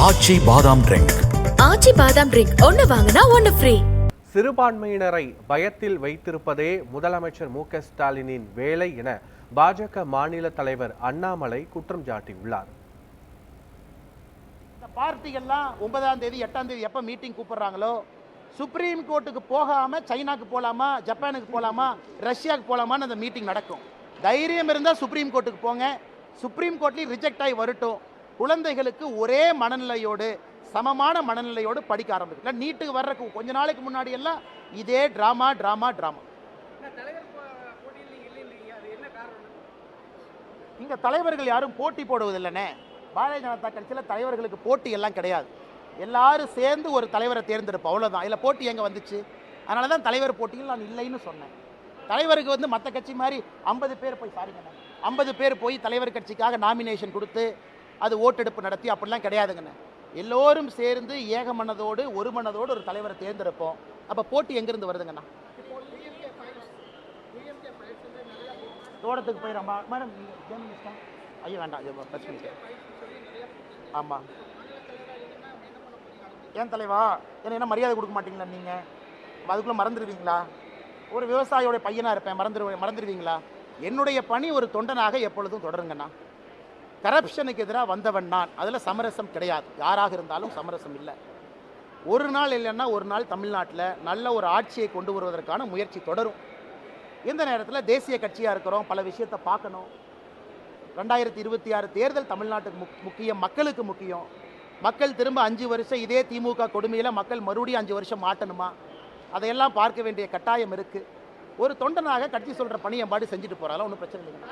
ஆச்சி பாதாம் ட்ரிங்க். ஆச்சி பாதாம் ட்ரிங்க் ஒன்னு வாங்கினா ஒன்னு ஃப்ரீ. சிறுபான்மையினரை பயத்தில் வைத்திருப்பதே முதலமைச்சர் மு.க. ஸ்டாலினின் வேலை என பாஜக மாநில தலைவர் அண்ணாமலை குற்றம் சாட்டியுள்ளார். இந்த பார்ட்டிகள்லாம் 9ஆம் தேதி 8ஆம் தேதி எப்போ மீட்டிங் கூப்பிடுறாங்களோ சுப்ரீம் கோர்ட்டுக்கு போகாம சைனாக்கு போகலாமா, ஜப்பானுக்கு போகலாமா, ரஷ்யாவுக்கு போகலாமான்னு அந்த மீட்டிங் நடக்கும். தைரியம் இருந்தால் சுப்ரீம் கோர்ட்டுக்கு போங்க. சுப்ரீம் கோர்ட்லேயும் ரிஜெக்ட் ஆகி வரட்டும். குழந்தைகளுக்கு ஒரே மனநிலையோடு சமமான மனநிலையோடு படிக்க ஆரம்பிக்கல. நீட்டுக்கு வர்றதுக்கு கொஞ்ச நாளைக்கு முன்னாடி எல்லாம் இதே டிராமா. இங்க தலைவர்கள் யாரும் போட்டி போடுவதில்லைனே. பாரதிய ஜனதா கட்சியில் தலைவர்களுக்கு போட்டி எல்லாம் கிடையாது. எல்லாரும் சேர்ந்து ஒரு தலைவரை தேர்ந்தெடுப்போம், அவ்வளோதான். இதில் போட்டி எங்கே வந்துச்சு? அதனால தான் தலைவர் போட்டியில் நான் இல்லைன்னு சொன்னேன். தலைவருக்கு மற்ற கட்சி மாதிரி 50 பேர் போய் 50 பேர் போய் தலைவர் கட்சிக்காக நாமினேஷன் கொடுத்து அது ஓட்டெடுப்பு நடத்தி அப்படிலாம் கிடையாதுங்கண்ணே. எல்லோரும் சேர்ந்து ஏக மனதோடு ஒரு மனதோடு ஒரு தலைவரை தேர்ந்தெடுப்போம். அப்போ போட்டி எங்கேருந்து வருதுங்கண்ணா? தோட்டத்துக்கு போயிடமா மேடம்? ஐயோ வேண்டாம், பிரச்சனை. ஆமாம், ஏன் தலைவா என்ன மரியாதை கொடுக்க மாட்டீங்களா நீங்கள்? அதுக்குள்ளே மறந்துடுவீங்களா? ஒரு விவசாயியோட பையனாக இருப்பேன், மறந்துடுவீங்களா? என்னுடைய பணி ஒரு தொண்டனாக எப்பொழுதும் தொடருங்கண்ணா. கரப்ஷனுக்கு எதிராக வந்தவன் நான். அதில் சமரசம் கிடையாது. யாராக இருந்தாலும் சமரசம் இல்லை. ஒரு நாள் இல்லைன்னா ஒரு நாள் தமிழ்நாட்டில் நல்ல ஒரு ஆட்சியை கொண்டு வருவதற்கான முயற்சி தொடரும். இந்த நேரத்தில் தேசிய கட்சியாக இருக்கிறோம், பல விஷயத்தை பார்க்கணும். 2026 தேர்தல் தமிழ்நாட்டுக்கு முக்கியம், மக்களுக்கு முக்கியம். மக்கள் திரும்ப 5 வருஷம் இதே திமுக கொடுமையில் மக்கள் மறுபடியும் 5 வருஷம் மாட்டணுமா? அதையெல்லாம் பார்க்க வேண்டிய கட்டாயம் இருக்குது. ஒரு தொண்டனாக கட்சி சொல்கிற பணியை பாடி செஞ்சுட்டு போகிறாலும் ஒன்றும் பிரச்சனை இல்லைங்க.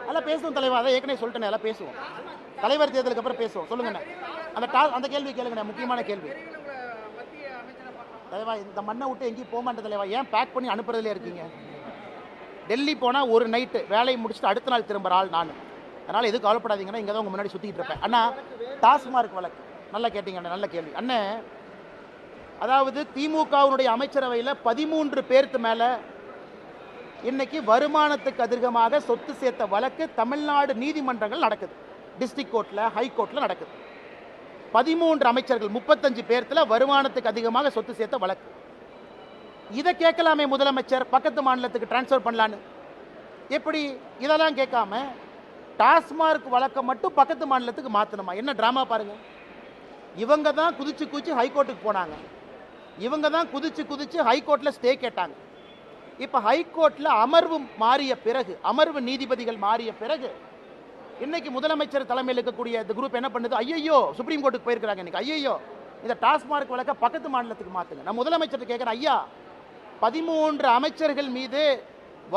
அதெல்லாம் பேசுவோம் தலைவா, அதை ஏற்கனவே சொல்லிட்டேன், எல்லாம் பேசுவோம். தலைவர் தேர்தலுக்கு அப்புறம் பேசுவோம். சொல்லுங்கண்ணே, அந்த கேள்வி கேளுங்கண்ணே, முக்கியமான கேள்வி. தலைவா, இந்த மண்ணை விட்டு எங்கேயும் போக மாட்டேன் தலைவா. ஏன் பேக் பண்ணி அனுப்புறதுலே இருக்கீங்க? டெல்லி போனால் ஒரு நைட்டு வேலையை முடிச்சுட்டு அடுத்த நாள் திரும்புகிற ஆள் நான். அதனால் எதுவும் கவலைப்படாதீங்கன்னா இங்கே தான் உங்கள் முன்னாடி சுற்றிக்கிட்டு இருப்பேன். அண்ணா, டாஸ்மார்க் வழக்கு நல்லா கேட்டீங்க, நல்ல கேள்வி அண்ணே. அதாவது திமுகவுடைய அமைச்சரவையில் 13 பேருக்கு மேலே இன்னைக்கு வருமானத்துக்கு அதிகமாக சொத்து சேர்த்த வழக்கு தமிழ்நாடு நீதிமன்றங்கள் நடக்குது. டிஸ்ட்ரிக்ட் கோர்ட்டில், ஹைகோர்ட்டில் நடக்குது. 13 அமைச்சர்கள் 35 பேர்த்துல வருமானத்துக்கு அதிகமாக சொத்து சேர்த்த வழக்கு. இதை கேட்கலாமே முதலமைச்சர், பக்கத்து மாநிலத்துக்கு டிரான்ஸ்ஃபர் பண்ணலான்னு. எப்படி இதெல்லாம் கேட்காம டாஸ்மார்க் வழக்கை மட்டும் பக்கத்து மாநிலத்துக்கு மாற்றணுமா? என்ன டிராமா பாருங்க. இவங்க தான் குதிச்சு ஹைகோர்ட்டுக்கு போனாங்க. இவங்க தான் குதிச்சு ஹைகோர்ட்டில் ஸ்டே கேட்டாங்க. இப்போ ஹைகோர்ட்டில் அமர்வு மாறிய பிறகு, அமர்வு நீதிபதிகள் மாறிய பிறகு இன்னைக்கு முதலமைச்சர் தலைமையில் இருக்கக்கூடிய இந்த குரூப் என்ன பண்ணுது? ஐயோ, சுப்ரீம் கோர்ட்டுக்கு போயிருக்கிறாங்க இன்னைக்கு. ஐயோ, இந்த டாஸ்மார்க் வழக்க பக்கத்து மாநிலத்துக்கு மாற்றுங்க. நான் முதலமைச்சர் கேட்குறேன், ஐயா 13 அமைச்சர்கள் மீது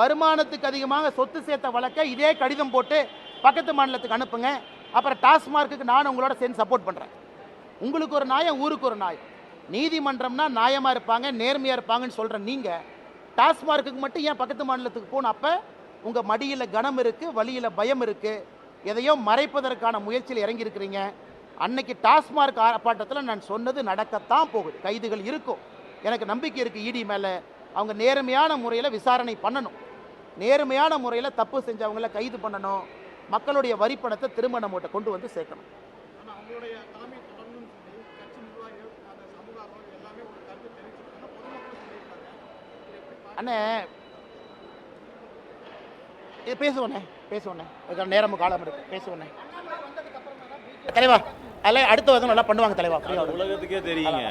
வருமானத்துக்கு அதிகமாக சொத்து சேர்த்த வழக்க இதே கடிதம் போட்டு பக்கத்து மாநிலத்துக்கு அனுப்புங்க. அப்புறம் டாஸ்மார்க்கு நான் உங்களோட சேர்ந்து சப்போர்ட் பண்ணுறேன். உங்களுக்கு ஒரு நியாயம், ஊருக்கு ஒரு நியாயம். நீதிமன்றம்னா நியாயமாக இருப்பாங்க, நேர்மையாக இருப்பாங்கன்னு சொல்கிறேன். நீங்கள் டாஸ்மார்க்கு மட்டும் ஏன் பக்கத்து மாநிலத்துக்கு போகணும்? அப்போ உங்கள் மடியில் கனம் இருக்குது, வழியில் பயம் இருக்குது. எதையோ மறைப்பதற்கான முயற்சியில் இறங்கியிருக்கிறீங்க. அன்னைக்கு டாஸ்மார்க் ஆர்ப்பாட்டத்தில் நான் சொன்னது நடக்கத்தான் போகுது. கைதுகள் இருக்கும், எனக்கு நம்பிக்கை இருக்குது. இடி மேலே அவங்க நேர்மையான முறையில் விசாரணை பண்ணணும். நேர்மையான முறையில் தப்பு செஞ்சவங்களை கைது பண்ணணும். மக்களுடைய வரிப்பணத்தை திரும்ப நம்மகிட்ட கொண்டு வந்து சேர்க்கணும். அண்ணே, இது பேசுவோண்ணே நேரமும் காலம் இருக்கு, பேசுவோண்ணே தலைவா. அதெல்லாம் அடுத்த வருஷம் நல்லா பண்ணுவாங்க தலைவா. உலகத்துக்கே தெரியுங்க.